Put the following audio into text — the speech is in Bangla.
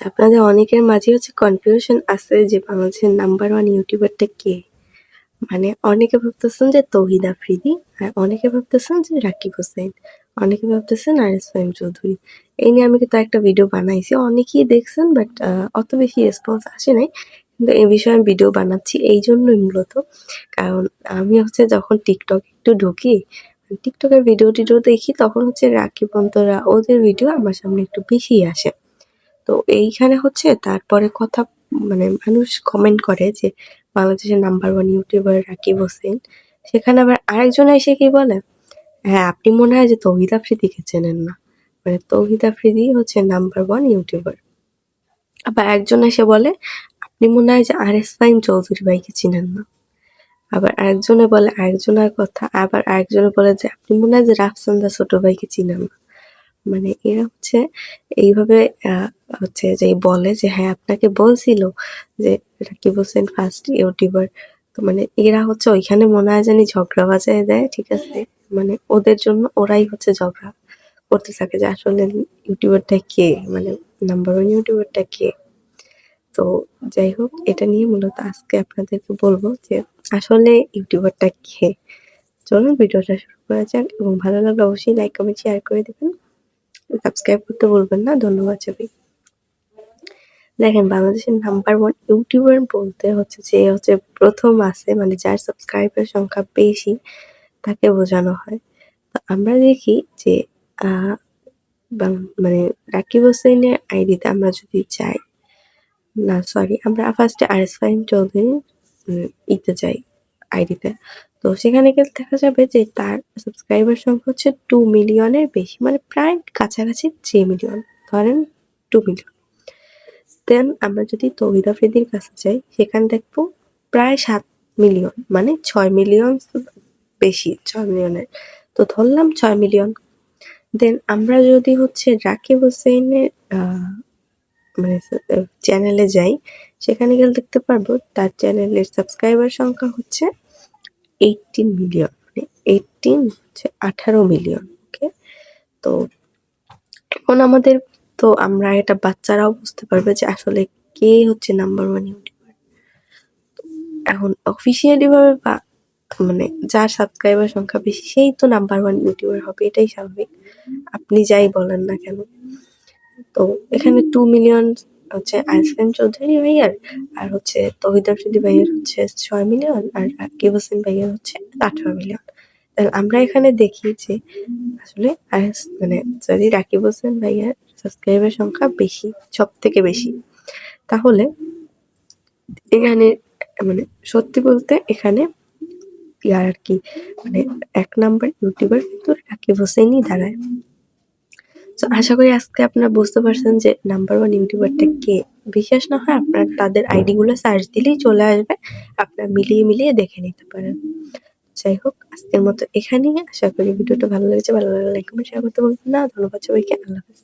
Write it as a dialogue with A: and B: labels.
A: আপনাদের অনেকের মাঝেই কনফিউশন আছে যে বাংলাদেশের নাম্বার 1 ইউটিউবারটা কে? মানে অনেকে ভাবতেছেন যে তৌহিদ আফ্রিদি, আর অনেকে ভাবতেছেন যে রাকিব হোসেন, অনেকে ভাবতেছেন আরিস ফাহিম চৌধুরী। এই নিয়ে আমি কিন্তু একটা ভিডিও বানাইছি। অনেকেই দেখছেন বাট অত বেশি রেসপন্স আসে নাই। কিন্তু এই বিষয়ে আমি ভিডিও বানাচ্ছি এইজন্যই মূলত। কারণ আমি যখন TikTok একটু ঢুকি, TikTok এর ভিডিও-টিডিও দেখি তখন রাকিব অন্তরা ওদের ভিডিও আমার সামনে একটু বেশিই আসে। তো এইখানে তারপরে কথা মানে মানুষ কমেন্ট করে যে বাংলাদেশের নাম্বার 1 ইউটিউবার রাকিব হোসেন। সেখানে আবার আরেকজন এসে কি বলে? হ্যাঁ, আপনি মনে হয় যে তৌহিদ আফ্রিদিকে চেনেন না। মানে তৌহিদ আফ্রিদি নাম্বার 1 ইউটিউবার। আবার একজন এসে বলে, আপনি মনে হয় যে আরএস ফাহিম চৌধুরী ভাইকে চিনেন না। আবার আরেকজনে বলে আরেকজনের কথা। আবার আরেকজনে বলে যে আপনি মনে হয় যে রাফসানদা ছোট ভাইকে চিনেন না। মানে এরা এইভাবে আ যে বলে যে হ্যাঁ, আপনাকে বলছিল যে রাকিব হোসেন ফার্স্ট ইউটিউবার। তো মানে এরা ওইখানে মনে হয় জানি ঝগড়া বাজায় দেয়, ঠিক আছে? মানে ওদের জন্য ওরাই ঝগড়া করতে থাকে যে আসলে ইউটিউবারটা কে? মানে নাম্বার 1 ইউটিউবারটা কে? তো যাই হোক, এটা নিয়ে মূলত আজকে আপনাদেরকে বলব যে আসলে ইউটিউবারটা কে? চলুন ভিডিওটা শুরু করা যাক এবং ভালো লাগলে অবশ্যই লাইক, কমেন্ট, শেয়ার করে দিবেন। সাবস্ক্রাইব করতে ভুলবেন না। ধন্যবাদ সবাই। দেখেন, বাংলাদেশের নাম্বার 1 ইউটিউবার বলতে যে প্রথম আছে, মানে যার সাবস্ক্রাইবার সংখ্যা বেশি তাকে বোঝানো হয়। তো আমরা দেখি যে আ মানে রাকিব হোসেনের আইডিতে আমরা যদি যাই, না সরি, আমরা ফার্স্টে আরিস ফাহিম চৌধুরীর ইতে যাই, আইডিতে। তো সেখানে গেলে দেখা যাবে যে তার সাবস্ক্রাইবার সংখ্যা 2 মিলিয়নের বেশি, মানে প্রায় কাছাকাছি 3 মিলিয়ন। ধরেন 2 মিলিয়ন। দেন আমরা যদি তৌহিদ আফ্রিদির কাছে যাই, সেখানে দেখবো প্রায় 7 মিলিয়ন, মানে 6 মিলিয়ন বেশি, 6 মিলিয়নের। তো ধরলাম 6 মিলিয়ন। দেন আমরা যদি রাকিব হোসেনের মানে চ্যানেলে যাই, সেখানে গেলে দেখতে পারবো তার চ্যানেলের সাবস্ক্রাইবার সংখ্যা 18 মিলিয়ন, মানে 18 মিলিয়ন। ওকে, তো এখন আমরা এটা বাচ্চারাও বুঝতে পারবে যে আসলে কে নাম্বার 1 ইউটিউবার। এখন অফিসিয়ালি ভাবে বা মানে যার সাবস্ক্রাইবার সংখ্যা বেশি সেই তো নাম্বার 1 ইউটিউবার হবে, এটাই স্বাভাবিক। আপনি যাই বলেন না কেন। তো এখানে 2 মিলিয়ন আরিস ফাহিম চৌধুরী ভাইয়ার, আর তৌহিদ আফ্রিদি ভাইয়ার 6 মিলিয়ন, আর রাকিব হোসেন ভাইয়ার 18 মিলিয়ন। তাহলে আমরা এখানে দেখি যে আসলে রাকিব হোসেন ভাইয়ার সাবস্ক্রাইবার সংখ্যা বেশি, সবথেকে বেশি। তাহলে এখানে মানে সত্যি বলতে এখানে আর কি, মানে 1 নাম্বার ইউটিউবার কিন্তু রাকিব হোসেনই দাঁড়ায়। তো আশা করি আজকে আপনারা বুঝতে পারছেন যে নাম্বার 1 ইউটিউবারটা কে। বিশ্বাস না হয় আপনার তাদের আইডি গুলো সার্চ দিলেই চলে আসবে। আপনারা মিলিয়ে দেখে নিতে পারেন। যাই হোক, আজকের মতো এখানেই। আশা করি ভিডিওটা ভালো লেগেছে। ভালো লাগলে লাইক, কমেন্ট, শেয়ার করতে ভুলবেন না। ধন্যবাদ সবাইকে। আল্লাহ হাফেজ।